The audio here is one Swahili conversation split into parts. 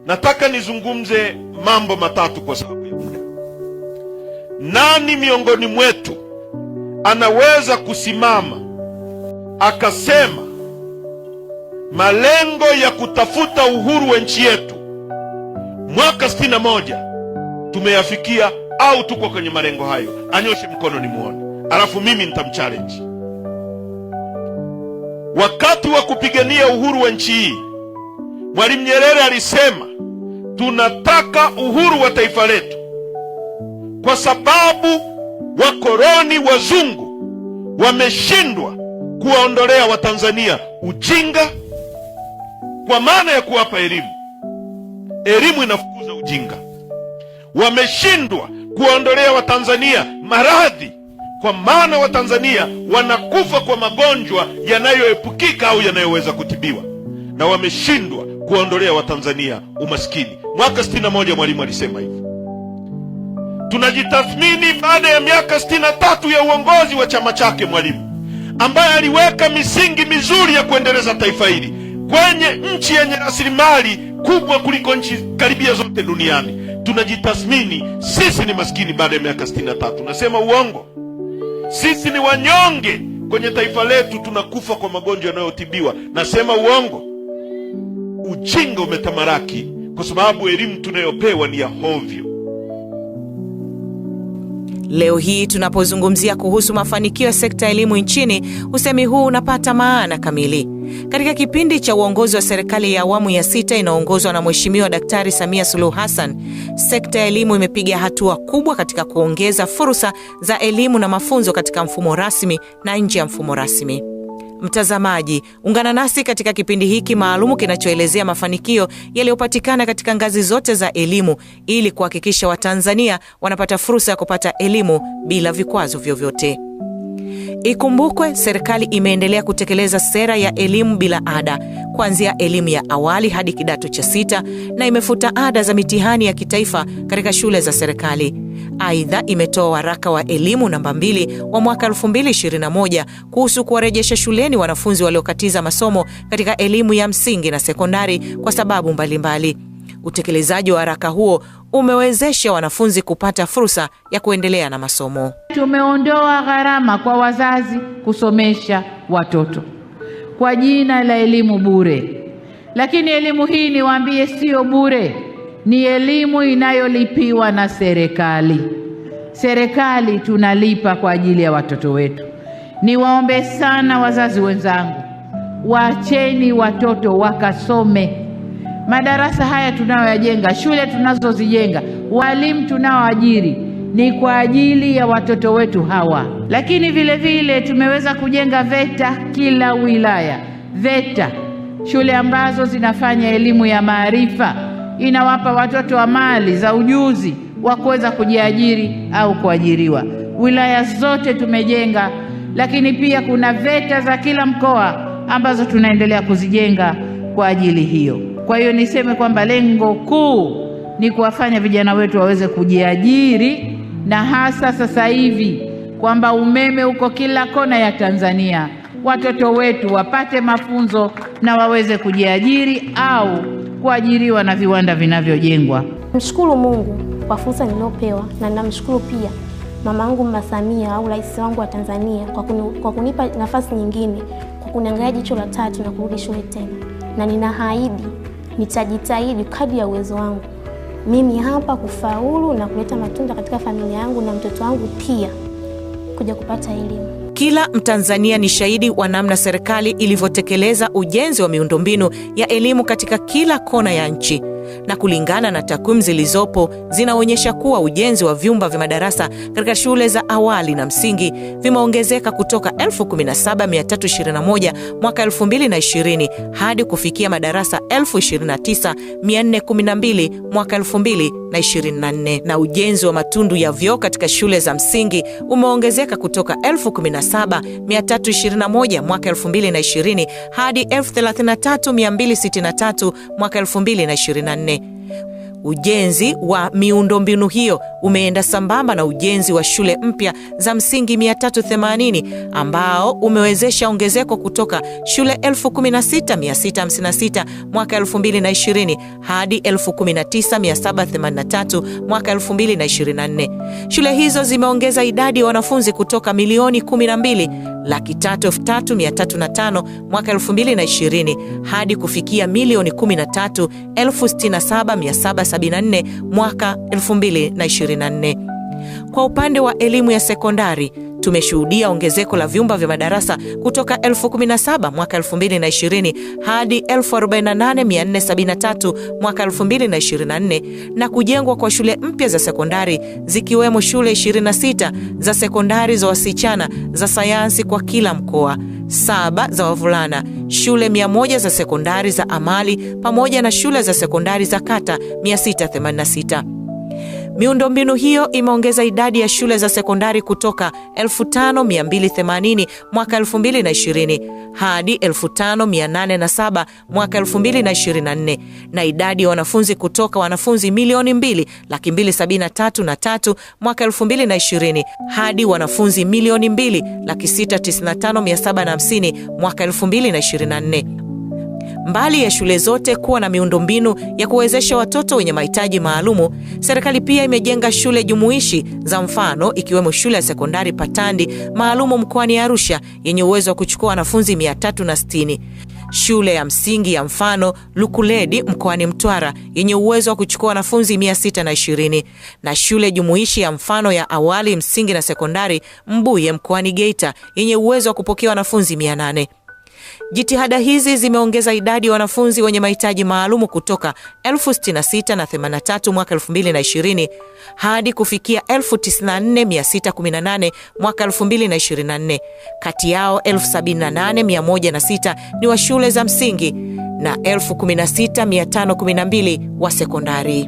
Nataka nizungumze mambo matatu kwa sababu ya muda. Nani miongoni mwetu anaweza kusimama akasema malengo ya kutafuta uhuru wa nchi yetu mwaka 61 tumeyafikia au tuko kwenye malengo hayo? Anyoshe mkono nimuone, alafu mimi nitamchallenge. Wakati wa kupigania uhuru wa nchi hii, Mwalimu Nyerere alisema tunataka uhuru wa taifa letu kwa sababu wakoloni wazungu wameshindwa kuwaondolea Watanzania ujinga, kwa maana ya kuwapa elimu. Elimu inafukuza ujinga. Wameshindwa kuwaondolea Watanzania maradhi, kwa maana Watanzania wanakufa kwa magonjwa yanayoepukika au yanayoweza kutibiwa. Na wameshindwa kuwaondolea Watanzania umaskini. Mwaka 61 Mwalimu alisema hivi. Tunajitathmini baada ya miaka 63 ya uongozi wa chama chake Mwalimu, ambaye aliweka misingi mizuri ya kuendeleza taifa hili kwenye nchi yenye rasilimali kubwa kuliko nchi karibia zote duniani. Tunajitathmini, sisi ni maskini baada ya miaka 63. Nasema uongo? Sisi ni wanyonge kwenye taifa letu, tunakufa kwa magonjwa yanayotibiwa. Nasema uongo? Ujinga umetamaraki kwa sababu elimu tunayopewa ni ya hovyo. Leo hii tunapozungumzia kuhusu mafanikio ya sekta ya elimu nchini, usemi huu unapata maana kamili. Katika kipindi cha uongozi wa serikali ya awamu ya 6 inaongozwa na Mheshimiwa Daktari Samia Suluhu Hassan, sekta ya elimu imepiga hatua kubwa katika kuongeza fursa za elimu na mafunzo katika mfumo rasmi na nje ya mfumo rasmi. Mtazamaji, ungana nasi katika kipindi hiki maalumu kinachoelezea mafanikio yaliyopatikana katika ngazi zote za elimu ili kuhakikisha Watanzania wanapata fursa ya kupata elimu bila vikwazo vyovyote. Ikumbukwe, serikali imeendelea kutekeleza sera ya elimu bila ada kuanzia elimu ya awali hadi kidato cha 6 na imefuta ada za mitihani ya kitaifa katika shule za serikali. Aidha, imetoa waraka wa elimu namba 2 wa mwaka 2021 kuhusu kuwarejesha shuleni wanafunzi waliokatiza masomo katika elimu ya msingi na sekondari kwa sababu mbalimbali. Utekelezaji wa waraka huo umewezesha wanafunzi kupata fursa ya kuendelea na masomo. Tumeondoa gharama kwa wazazi kusomesha watoto kwa jina la elimu bure. Lakini elimu hii niwaambie, sio bure, ni elimu inayolipiwa na serikali. Serikali tunalipa kwa ajili ya watoto wetu. Niwaombe sana wazazi wenzangu, waacheni watoto wakasome. Madarasa haya tunayoyajenga, shule tunazozijenga, walimu tunaoajiri ni kwa ajili ya watoto wetu hawa. Lakini vile vile tumeweza kujenga VETA kila wilaya. VETA, shule ambazo zinafanya elimu ya maarifa, inawapa watoto amali za ujuzi wa kuweza kujiajiri au kuajiriwa. Wilaya zote tumejenga, lakini pia kuna VETA za kila mkoa ambazo tunaendelea kuzijenga kwa ajili hiyo. Kwa hiyo niseme kwamba lengo kuu ni kuwafanya vijana wetu waweze kujiajiri, na hasa sasa hivi kwamba umeme uko kila kona ya Tanzania, watoto wetu wapate mafunzo na waweze kujiajiri au kuajiriwa na viwanda vinavyojengwa. Mshukuru Mungu kwa fursa niliyopewa, na namshukuru pia mama yangu Mama Samia au rais wangu wa Tanzania kwa kunipa nafasi nyingine, kwa kuniangalia jicho la tatu na kurudi shule tena. Na ninaahidi nitajitahidi kadri ya uwezo wangu mimi hapa kufaulu na kuleta matunda katika familia yangu na mtoto wangu pia kuja kupata elimu. Kila Mtanzania ni shahidi wa namna serikali ilivyotekeleza ujenzi wa miundombinu ya elimu katika kila kona ya nchi. Na kulingana na takwimu zilizopo zinaonyesha kuwa ujenzi wa vyumba vya madarasa katika shule za awali na msingi vimeongezeka kutoka 17,321 mwaka 2020 hadi kufikia madarasa 29,412 mwaka 2024. Na ujenzi wa matundu ya vyoo katika shule za msingi umeongezeka kutoka 17,321 mwaka 2020 hadi 33,263 mwaka 2024. Ujenzi wa miundombinu hiyo umeenda sambamba na ujenzi wa shule mpya za msingi 380 ambao umewezesha ongezeko kutoka shule 16,656 mwaka 2020 hadi 19,783 mwaka 2024. Shule hizo zimeongeza idadi ya wanafunzi kutoka milioni 12,303,305 mwaka 2020 hadi kufikia milioni 13,067,774 mwaka 2024. Kwa upande wa elimu ya sekondari, tumeshuhudia ongezeko la vyumba vya madarasa kutoka 17,000 mwaka 2020 hadi 48,473 mwaka 2024 na kujengwa kwa shule mpya za sekondari zikiwemo shule 26 za sekondari za wasichana za sayansi kwa kila mkoa, 7 za wavulana, shule 100 za sekondari za amali pamoja na shule za sekondari za kata 686. Miundombinu hiyo imeongeza idadi ya shule za sekondari kutoka 5,280 mwaka 2020 hadi 5,807 mwaka 2024 na idadi ya wanafunzi kutoka wanafunzi milioni 2,273,300 mwaka 2020 hadi wanafunzi milioni 2,695,750 mwaka 2024. Mbali ya shule zote kuwa na miundombinu ya kuwezesha watoto wenye mahitaji maalumu, serikali pia imejenga shule jumuishi za mfano ikiwemo shule ya sekondari Patandi maalumu mkoani Arusha yenye uwezo wa kuchukua wanafunzi 360, shule ya msingi ya mfano Lukuledi mkoani Mtwara yenye uwezo wa kuchukua wanafunzi 620 na shule jumuishi ya mfano ya awali msingi na sekondari Mbuye mkoani Geita yenye uwezo wa kupokea wanafunzi 800. Jitihada hizi zimeongeza idadi ya wanafunzi wenye mahitaji maalumu kutoka 66,083 mwaka 2020 hadi kufikia 94,618 mwaka 2024. Kati yao 78,106 ni wa shule za msingi na 16,512 wa sekondari.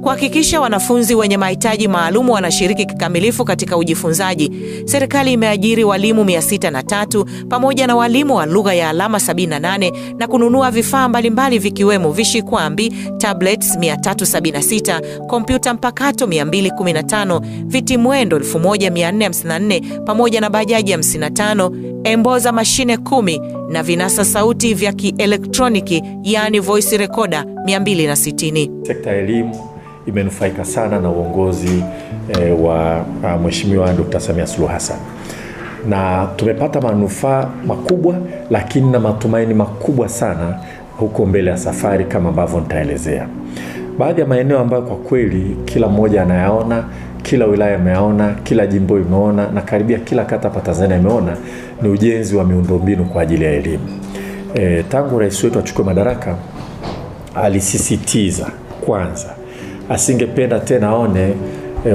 Kuhakikisha wanafunzi wenye mahitaji maalumu wanashiriki kikamilifu katika ujifunzaji, serikali imeajiri walimu 603 pamoja na walimu wa lugha ya alama 78 na kununua vifaa mbalimbali vikiwemo vishikwambi, tablets 376, kompyuta mpakato 215, vitimwendo 1454 pamoja na bajaji 55, emboza mashine 10 na vinasa sauti vya kielektroniki yani voice recorder 260. Sekta ya elimu imenufaika sana na uongozi wa Mheshimiwa Dr. Samia Suluhu Hassan. Na tumepata manufaa makubwa lakini na matumaini makubwa sana huko mbele ya safari kama ambavyo nitaelezea. Baadhi ya maeneo ambayo kwa kweli kila mmoja anayaona, kila wilaya imeona, kila jimbo imeona na karibia kila kata hapa Tanzania imeona ni ujenzi wa miundombinu kwa ajili ya elimu. Tangu rais wetu achukue madaraka alisisitiza kwanza asingependa tena aone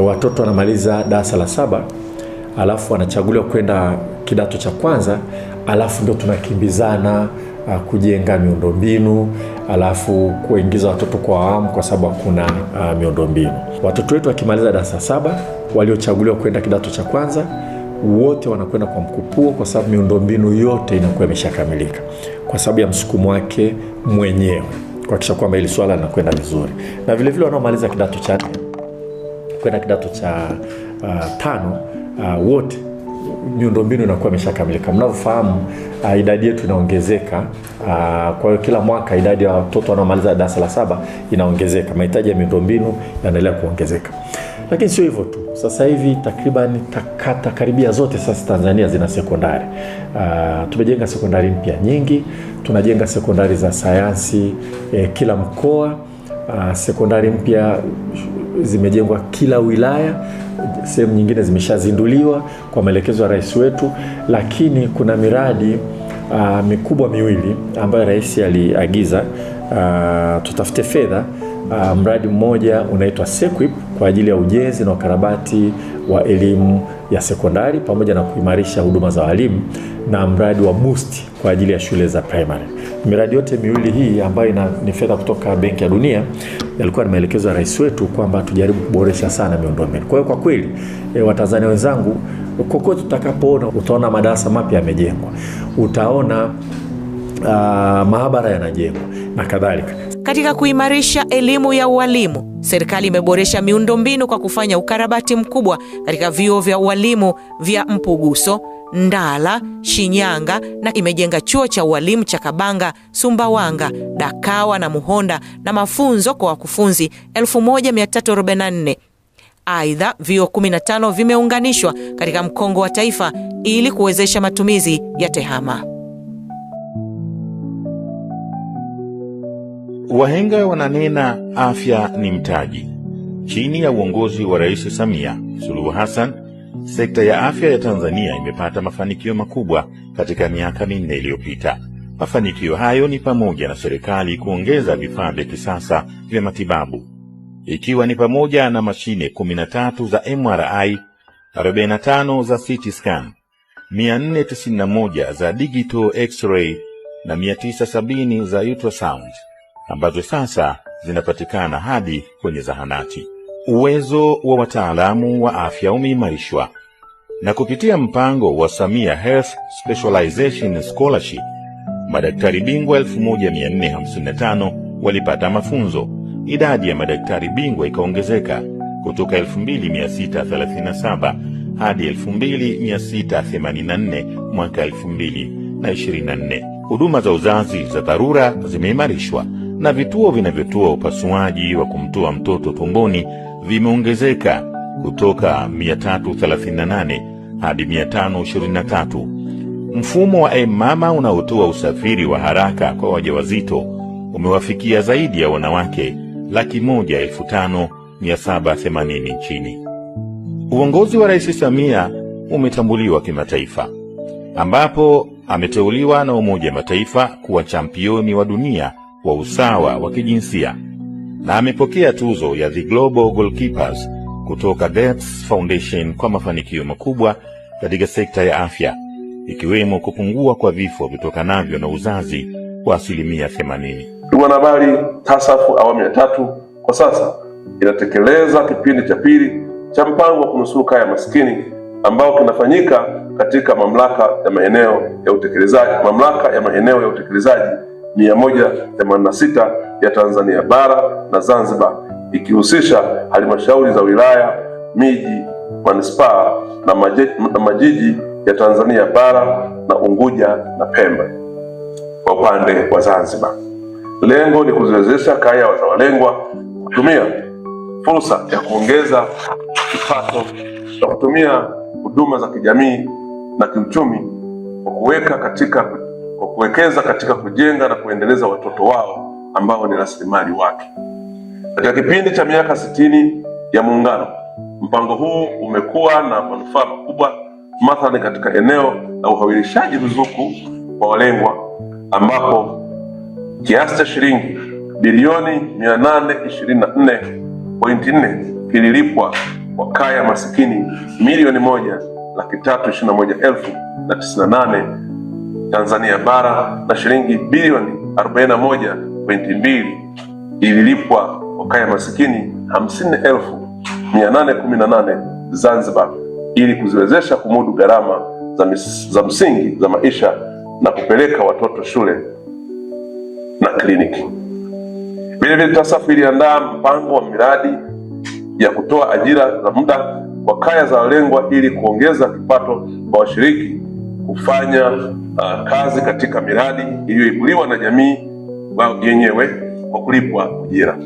watoto wanamaliza darasa la 7 alafu wanachaguliwa kwenda kidato cha kwanza alafu ndio tunakimbizana kujenga miundombinu alafu kuingiza watoto kwa awamu kwa sababu hakuna miundombinu. Watoto wetu wakimaliza darasa 7 waliochaguliwa kwenda kidato cha kwanza wote wanakwenda kwa mkupuo kwa sababu miundombinu yote inakuwa imeshakamilika kwa sababu ya msukumo wake mwenyewe kuhakikisha kwamba hili swala linakwenda vizuri. Na vile vile wanaomaliza kidato cha 4 kwenda kidato cha 5 wote miundombinu inakuwa imeshakamilika. Mnavyofahamu idadi yetu inaongezeka, kwa hiyo kila mwaka idadi ya watoto wanaomaliza darasa la 7 inaongezeka. Mahitaji ya miundombinu yanaendelea kuongezeka. Lakini sio hivyo tu. Sasa hivi takriban kata karibia zote sasa Tanzania zina sekondari. Tumejenga sekondari mpya nyingi, tunajenga sekondari za sayansi kila mkoa. Sekondari mpya zimejengwa kila wilaya, sehemu nyingine zimeshazinduliwa kwa maelekezo ya rais wetu, lakini kuna miradi mikubwa miwili ambayo rais aliagiza tutafute fedha. Mradi mmoja unaitwa SEQUIP kwa ajili ya ujenzi na ukarabati wa elimu ya sekondari pamoja na kuimarisha huduma za walimu, na mradi wa BOOST kwa ajili ya shule za primary. Miradi yote miwili hii ambayo ni fedha kutoka Benki ya Dunia yalikuwa ni maelekezo ya rais wetu kwamba tujaribu kuboresha sana miundombinu. Kwa hiyo kwa kweli Watanzania wenzangu, kokote tutakapoona, utaona madarasa mapya yamejengwa, utaona maabara yanajengwa na kadhalika. Katika kuimarisha elimu ya ualimu, serikali imeboresha miundombinu kwa kufanya ukarabati mkubwa katika vyuo vya ualimu vya Mpuguso, Ndala, Shinyanga na imejenga chuo cha ualimu cha Kabanga, Sumbawanga, Dakawa na Muhonda na mafunzo kwa wakufunzi 1344. Aidha, vyuo 15 vimeunganishwa katika mkongo wa taifa ili kuwezesha matumizi ya tehama. Wahenga wananena afya ni mtaji. Chini ya uongozi wa Rais Samia Suluhu Hassan, sekta ya afya ya Tanzania imepata mafanikio makubwa katika miaka 4 iliyopita. Mafanikio hayo ni pamoja na serikali kuongeza vifaa vya kisasa vya matibabu, ikiwa ni pamoja na mashine 13 za MRI, 45 za CT scan, 491 za digital x-ray na 970 za ultrasound, ambazo sasa zinapatikana hadi kwenye zahanati. Uwezo wa wataalamu wa afya umeimarishwa, na kupitia mpango wa Samia Health Specialization Scholarship, madaktari bingwa 1455 walipata mafunzo. Idadi ya madaktari bingwa ikaongezeka kutoka 2637 hadi 2684 mwaka 2024. Huduma za uzazi za dharura zimeimarishwa na vituo vinavyotoa upasuaji wa kumtoa mtoto tumboni vimeongezeka kutoka 338 hadi 523. Mfumo wa mama unaotoa usafiri wa haraka kwa wajawazito umewafikia zaidi ya wanawake 105,780 nchini. Uongozi wa Rais Samia umetambuliwa kimataifa, ambapo ameteuliwa na Umoja wa Mataifa kuwa championi wa dunia wa usawa wa kijinsia, na amepokea tuzo ya The Global Goalkeepers kutoka Gates Foundation kwa mafanikio makubwa katika sekta ya afya, ikiwemo kupungua kwa vifo vitokanavyo na uzazi kwa 80%. Ndugu wanahabari, TASAF awamu ya 3 kwa sasa inatekeleza kipindi cha pili cha mpango wa kunusuru kaya maskini ambao kinafanyika katika mamlaka ya maeneo ya utekelezaji 186 ya Tanzania bara na Zanzibar, ikihusisha halmashauri za wilaya, miji, manispaa na majiji ya Tanzania bara na Unguja na Pemba. Kwa upande wa Zanzibar, lengo ni kuziwezesha kaya za walengwa kutumia fursa ya kuongeza kipato na kutumia huduma za kijamii na kiuchumi kwa kuwekeza katika kujenga na kuendeleza watoto wao ambao ni rasilimali wake. Katika kipindi cha miaka 60 ya Muungano, mpango huu umekuwa na manufaa makubwa, mathalan katika eneo la uhawilishaji ruzuku kwa walengwa, ambapo kiasi cha shilingi bilioni 824.4 kililipwa kwa kaya masikini 1,321,098 Tanzania bara, na shilingi bilioni 41.2 ililipwa kwa kaya masikini 50,818 Zanzibar, ili kuziwezesha kumudu gharama za msingi za maisha na kupeleka watoto shule na kliniki. Vilevile TASAF iliandaa mpango wa miradi ya kutoa ajira za muda kwa kaya za walengwa ili kuongeza kipato kwa washiriki kufanya kazi katika miradi iliyoibuliwa na jamii wao yenyewe kwa kulipwa ujira.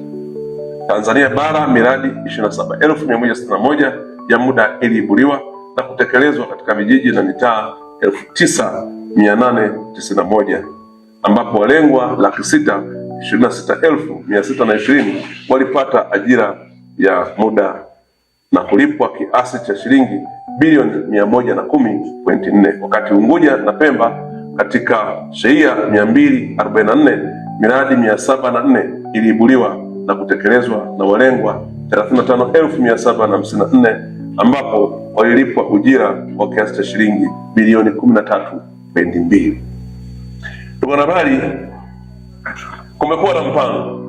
Tanzania bara, miradi 27,161 ya muda iliibuliwa na kutekelezwa katika vijiji na mitaa 9,891, ambapo walengwa 626,620 walipata ajira ya muda na kulipwa kiasi cha shilingi bilioni 110.4, wakati Unguja na Pemba katika shehia 244 miradi 704 iliibuliwa na kutekelezwa na walengwa 35,754, ambapo walilipwa ujira wa kiasi cha shilingi bilioni 13.2. Ndugu wanahabari, kumekuwa na mpango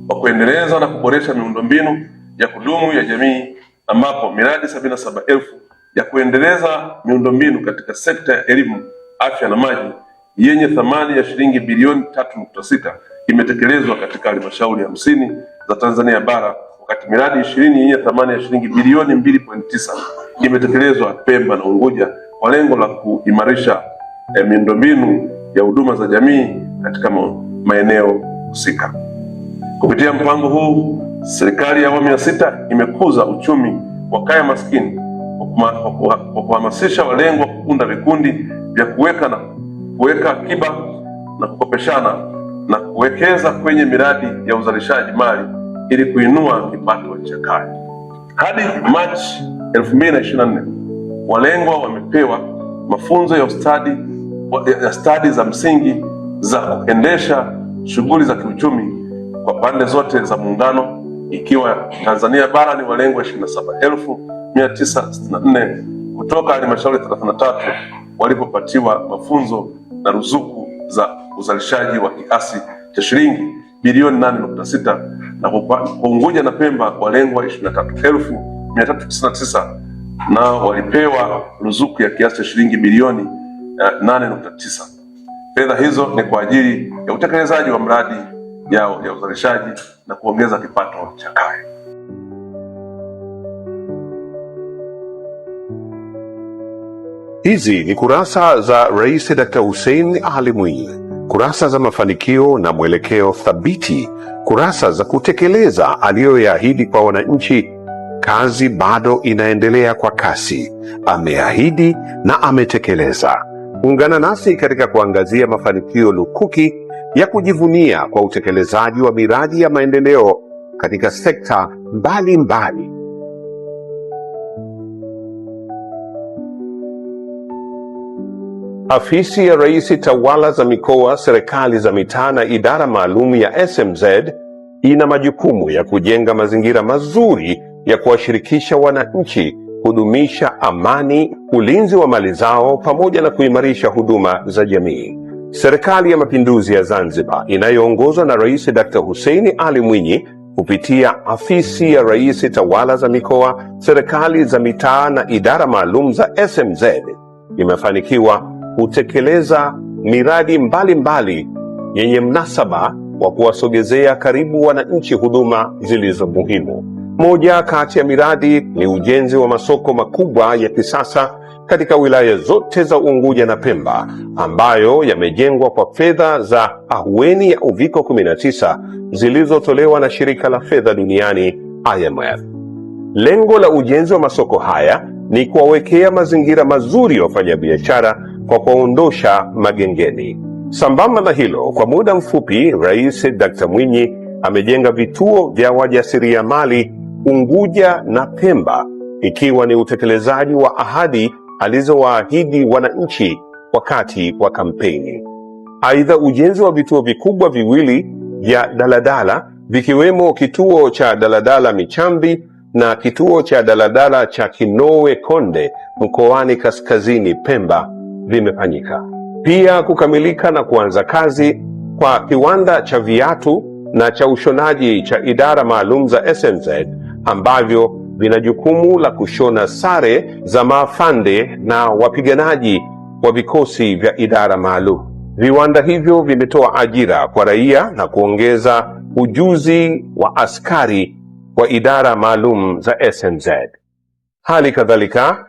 wa kuendeleza na kuboresha miundombinu ya kudumu ya jamii, ambapo miradi 77,000 ya kuendeleza miundombinu katika sekta ya elimu, afya na maji yenye thamani ya shilingi bilioni 3.6 imetekelezwa katika halmashauri 50 za Tanzania bara, wakati miradi 20 yenye thamani ya shilingi bilioni 2.9 imetekelezwa Pemba na Unguja kwa lengo la kuimarisha miundombinu ya huduma za jamii katika maeneo husika. Kupitia mpango huu, serikali ya awamu ya 6 imekuza uchumi wa kaya maskini kwa kuhamasisha walengwa kuunda vikundi vya kuweka akiba na kukopeshana na kuwekeza kwenye miradi ya uzalishaji mali ili kuinua kipato cha kaya. Hadi Machi 2024, walengwa wamepewa mafunzo ya stadi za msingi za kuendesha shughuli za kiuchumi kwa pande zote za muungano, ikiwa Tanzania bara ni walengwa 27,964 kutoka halmashauri 33 walipopatiwa mafunzo na ruzuku za uzalishaji wa kiasi cha shilingi bilioni 8.6, na kwa Unguja na Pemba walengwa 23,399 na walipewa ruzuku ya kiasi cha shilingi bilioni 8.9. Fedha hizo ni kwa ajili ya utekelezaji wa mradi yao ya uzalishaji na kuongeza kipato cha kaya. Hizi ni kurasa za Rais Dr. Hussein Ali Mwinyi, kurasa za mafanikio na mwelekeo thabiti, kurasa za kutekeleza aliyoyaahidi kwa wananchi. Kazi bado inaendelea kwa kasi. Ameahidi na ametekeleza. Ungana nasi katika kuangazia mafanikio lukuki ya kujivunia kwa utekelezaji wa miradi ya maendeleo katika sekta mbalimbali. Afisi ya Rais, Tawala za Mikoa, Serikali za Mitaa na Idara Maalum ya SMZ ina majukumu ya kujenga mazingira mazuri ya kuwashirikisha wananchi, kudumisha amani, ulinzi wa mali zao pamoja na kuimarisha huduma za jamii. Serikali ya Mapinduzi ya Zanzibar inayoongozwa na Rais Dr. Hussein Ali Mwinyi kupitia Afisi ya Rais, Tawala za Mikoa, Serikali za Mitaa na Idara Maalum za SMZ imefanikiwa kutekeleza miradi mbalimbali yenye mnasaba wa kuwasogezea karibu wananchi huduma zilizo muhimu. Moja kati ya miradi ni ujenzi wa masoko makubwa ya kisasa katika wilaya zote za Unguja na Pemba, ambayo yamejengwa kwa fedha za ahueni ya Uviko 19 zilizotolewa na Shirika la Fedha Duniani IMF. Lengo la ujenzi wa masoko haya ni kuwawekea mazingira mazuri ya wafanyabiashara kwa kuondosha magengeni. Sambamba na hilo, kwa muda mfupi Rais Dr. Mwinyi amejenga vituo vya wajasiriamali Unguja na Pemba, ikiwa ni utekelezaji wa ahadi alizowaahidi wananchi wakati wa kampeni. Aidha, ujenzi wa vituo vikubwa viwili vya daladala vikiwemo kituo cha daladala Michambi na kituo cha daladala cha Kinowe Konde mkoani Kaskazini Pemba vimefanyika. Pia kukamilika na kuanza kazi kwa kiwanda cha viatu na cha ushonaji cha Idara Maalum za SMZ ambavyo vina jukumu la kushona sare za maafande na wapiganaji wa vikosi vya idara maalum. Viwanda hivyo vimetoa ajira kwa raia na kuongeza ujuzi wa askari wa idara maalum za SMZ. Hali kadhalika,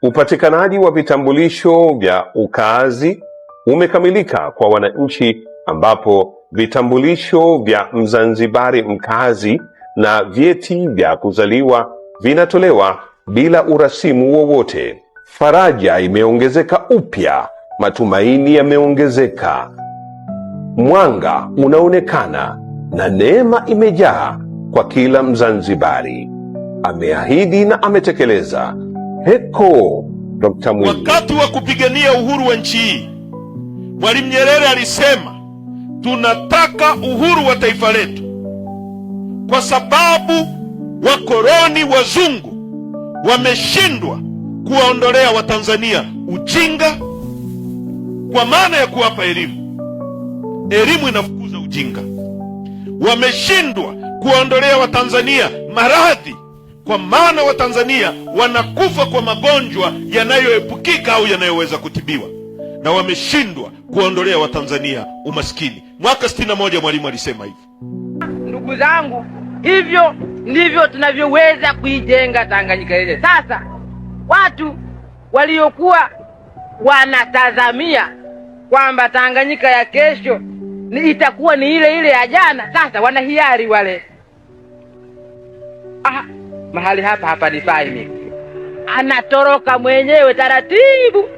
upatikanaji wa vitambulisho vya ukaazi umekamilika kwa wananchi, ambapo vitambulisho vya Mzanzibari mkaazi na vyeti vya kuzaliwa vinatolewa bila urasimu wowote. Faraja imeongezeka upya, matumaini yameongezeka, mwanga unaonekana na neema imejaa kwa kila Mzanzibari. Ameahidi na ametekeleza. Heko Dr. Mwinyi. Wakati wa kupigania uhuru wa nchi hii, Mwalimu Nyerere alisema tunataka uhuru wa taifa letu kwa sababu wakoloni wazungu wameshindwa kuwaondolea Watanzania ujinga kwa maana ya kuwapa elimu. Elimu inafukuza ujinga. Wameshindwa kuwaondolea Watanzania maradhi kwa maana Watanzania wanakufa kwa magonjwa yanayoepukika au yanayoweza kutibiwa. Na wameshindwa kuwaondolea Watanzania umaskini. Mwaka 61 Mwalimu alisema hivyo. Ndugu zangu, hivyo ndivyo tunavyoweza kuijenga Tanganyika yetu. Sasa watu waliokuwa wanatazamia kwamba Tanganyika ya kesho itakuwa ni ile ile ya jana, sasa wanahiari wale. Mahali hapa nifai mimi. Anatoroka mwenyewe taratibu,